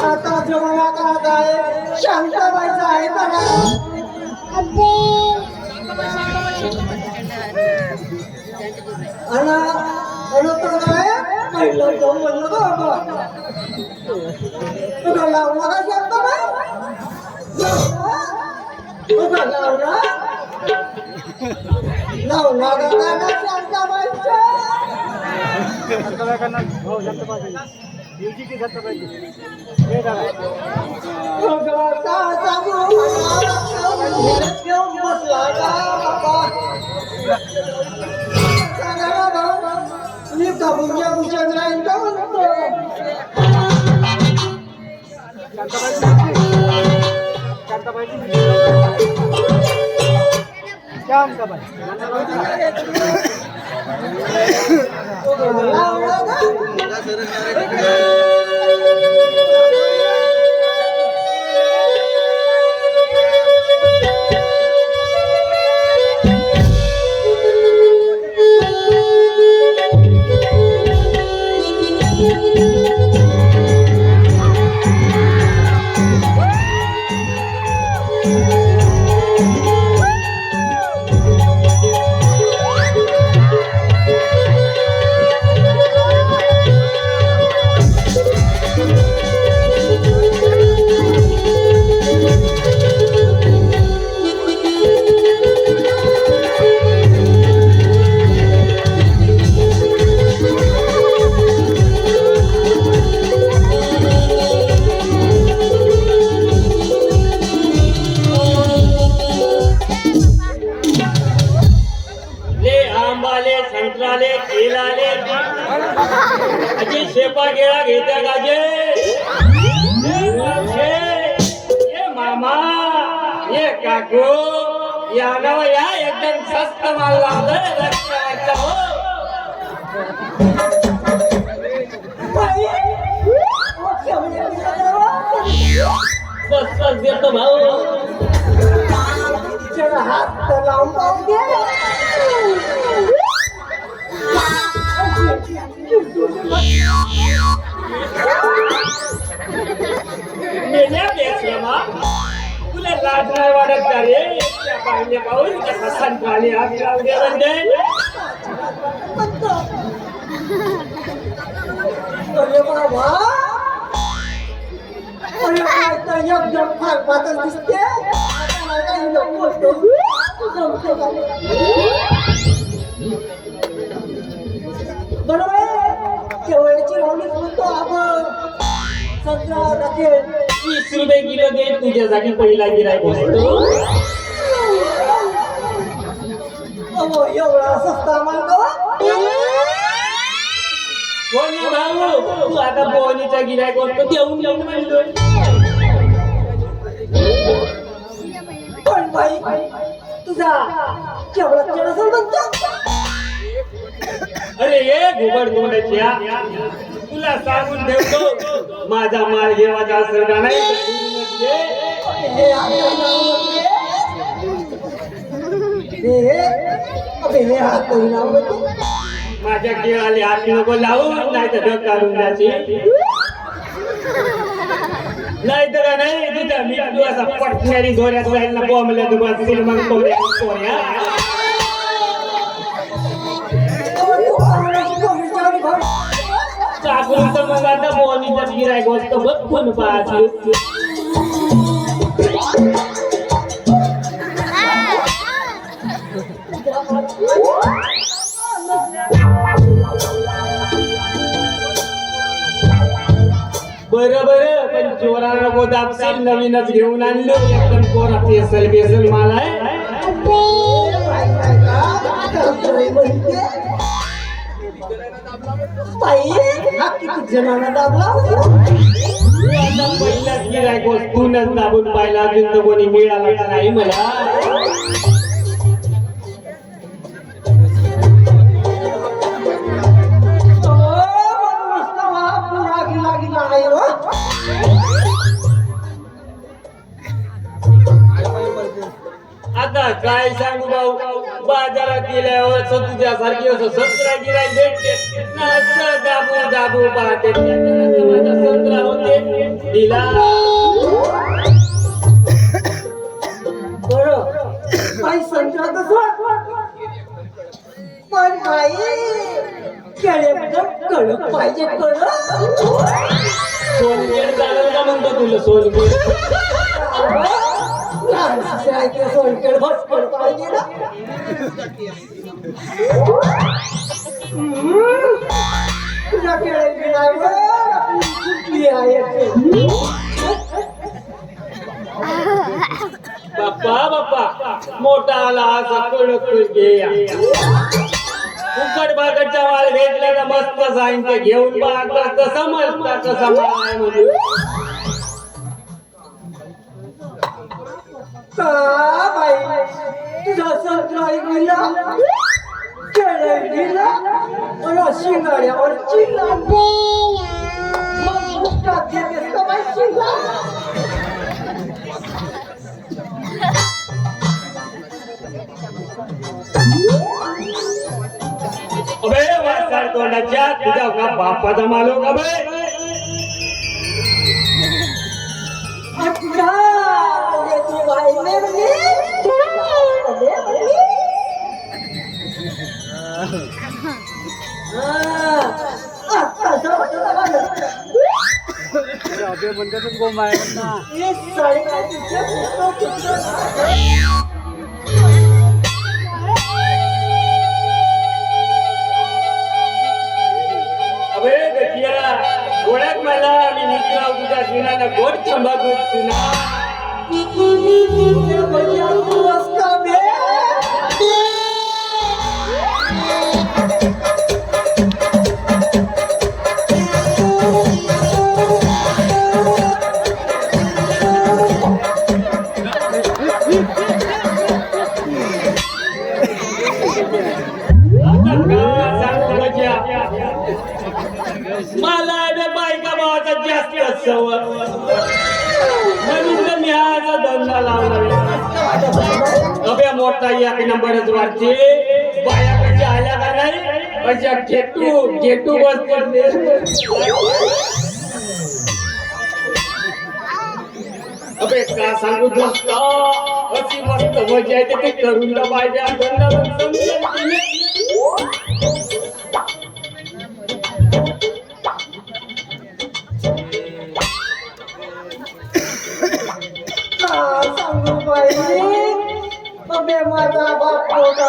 आता जमाना काळात आहे, शांताबाईचा आहे बघा. पहिलं जाऊन म्हणलं बाबा तुला लावला का शांताबाई? तुला लावला लावला का शांताबाईच्या? शेपा गेला घेत्या गाजे ये मामा ये काकू या नाव या एकदम स्वस्त माल लावलं स्वस्त देतो भाऊ हात लावून पाहून घे तुला लाज नाही वाटत का रे? पाहिले पाहून कसा संत्राने हात लावले म्हणजे अरे बाबा एकदम फार पातळ दिसते. बरोबर केवळची लावणी म्हणतो आपण संत्रा टाकेल 20 रुपये किलो दे तुझ्यासाठी पहिला गिरायक असतो. एवढा सस्ता माल का? कोण भाऊ तू आता बोनीचा गिरायक असतो देऊन घेऊन म्हणतोय. पण बाई तुझा केवढा केवढा म्हणतो. अरे ये घुबड तोंडाच्या तुला सांगून ठेवतो माझा माल घेवायचा असेल का नाही माझ्या केळाले हात नको लावून नाही तर ढग काढून द्यायची. नाही तर नाही तुझ्या मी तू असा पटणारी दोऱ्यात जाईल ना बोंबल्या तू बस मग पोऱ्या चाकून तर मग आता बोनीचा गिरायक असतो बघ कोण पाहतो बरं पण चोराला गोदापशील नवीनच घेऊन आणलो एकदम कोरा पेसल माल आहे जणांना दाबला पहिलाच गिरायक तूनच दाबून पाहिला अजून तर कोणी मिळाला का नाही मला आता काय सांगू भाऊ बाजारात गेल्यावर तुझ्यासारखी असं 17 गिराय भेटते दाबू दाबू पाहते माझा 17 होते दिला बरं काही संचार पण भाई केळेबद्दल कळलं पाहिजे कळलं सोनगेड चालेल का म्हणतो तुला सोनगेड सोनखेड भटकड पाहिजे ना तुझ्या केळे बाप्पा मोठा आला असा कडक घे फुकट बागडचा माल भेटला ना मस्त सांगते घेऊन बागला कसा मस्त कसा माल आहे म्हणून का बाई तुझा संत्राई गेला केळे गेला मला शिंगाड्यावर चिल्ला मग मुक्कात घेतेस का बाई शिंगा अबे वासार तोंडाच्या तुझ्या का बापाचा मालो का बे अच्छा ये तू भाई ने बनी अबे बंदे तुम को मारेगा ना ये साड़ी का पीछे अबे देखिया गोळ्यात मला मी मित्र तुझ्या जीवनाला गोड तंबाखू चुना भैया तू असका बे मला बायका भावाचा जास्त सवय म्हणून मी हा धंदा लावला अभ्या मोठा एक नंबरच वाटते बाया कशा आल्या का नाही अशा घेटू बसते अबे का सांगू दोस्त अशी मस्त मजा येते ते करून पाहिजे धंदा समजेल सांगू पाहिजे अबे माझा बाप मोठा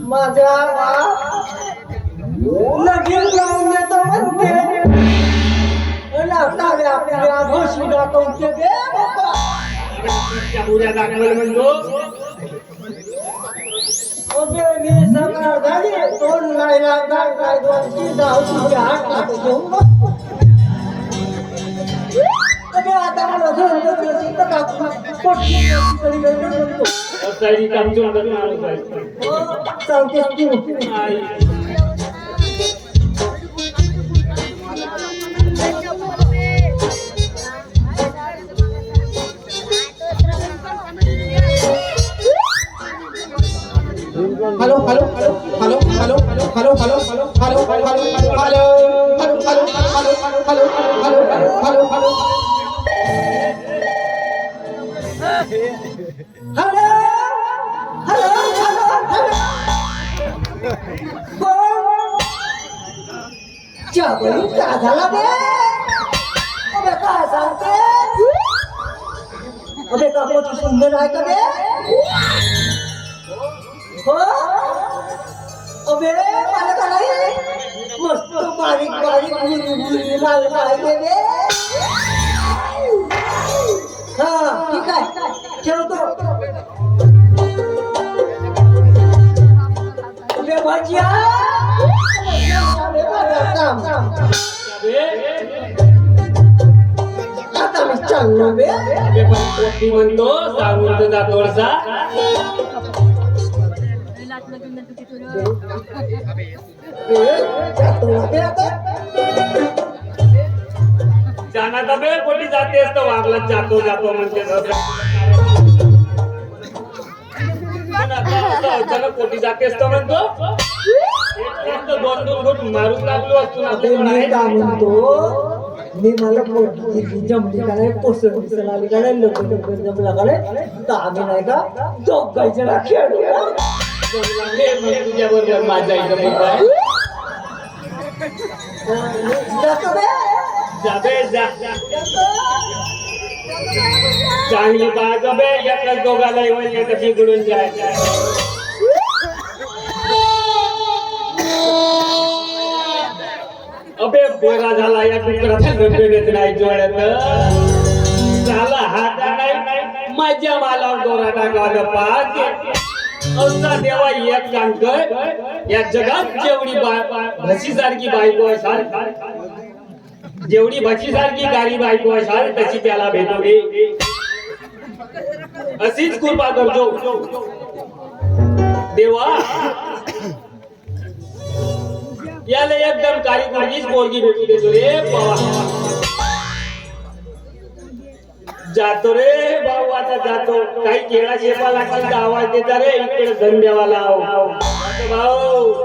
माझा बाप लगीन लावून देतो म्हणते आपल्या घोशी दाखवते बे बाबा उद्या दाखवलं म्हणतो अबे मी सकाळ झाली दोन लाईना काय दोन ती जाऊ तुझ्या हात घेऊन अबे आता मला धरून सांगतेस तू hello hello hello hello hello hello hello hello hello hello hello hello hello hello hello hello काय झाला बे अबे काय सांगते अबे का मोठी सुंदर आहे का बे हो अबे मला का नाही मस्त बारीक बारीक मुली लाल पाहिजे बे हा ठीक आहे ठेवतो अबे भाजिया आता मी चाललो बे अबे पण पोटी म्हणतो सांगून तुझा थोडसा जाना बे पोटी जातेस तर वागला जातो जातो म्हणते अचानक पोटी जातेस तर म्हणतो दोन दोन घोट मारून लागलो असतो मी काय म्हणतो मी मला पोटी जमली का नाही पोसर दिसायला आली का नाही लग्न जमला का नाही तर आम्ही नाही का दोघांच्या खेळू तुझ्या बरोबर माझा जाबे जा चांगली बाग बे एकच दोघाला येऊन बिघडून जायचं अबे बोरा झाला या कुत्राचा गंगेत नाही जोड्यात झाला हात नाही माझ्या मालावर दोरा टाकावा पाच असा देवा एक काम कर या जगात जेवढी म्हशी सारखी बायको असाल जेवढी म्हशी सारखी गाडी बायको असाल तशी त्याला भेटू दे अशीच कृपा करतो देवा याला एकदम काळी काळजीच पोरगी भेटू देतो रे जातो रे भाऊ आता जातो काही केळा शेपा लागतील आवाज देता रे इकडे धंद्यावाला भाऊ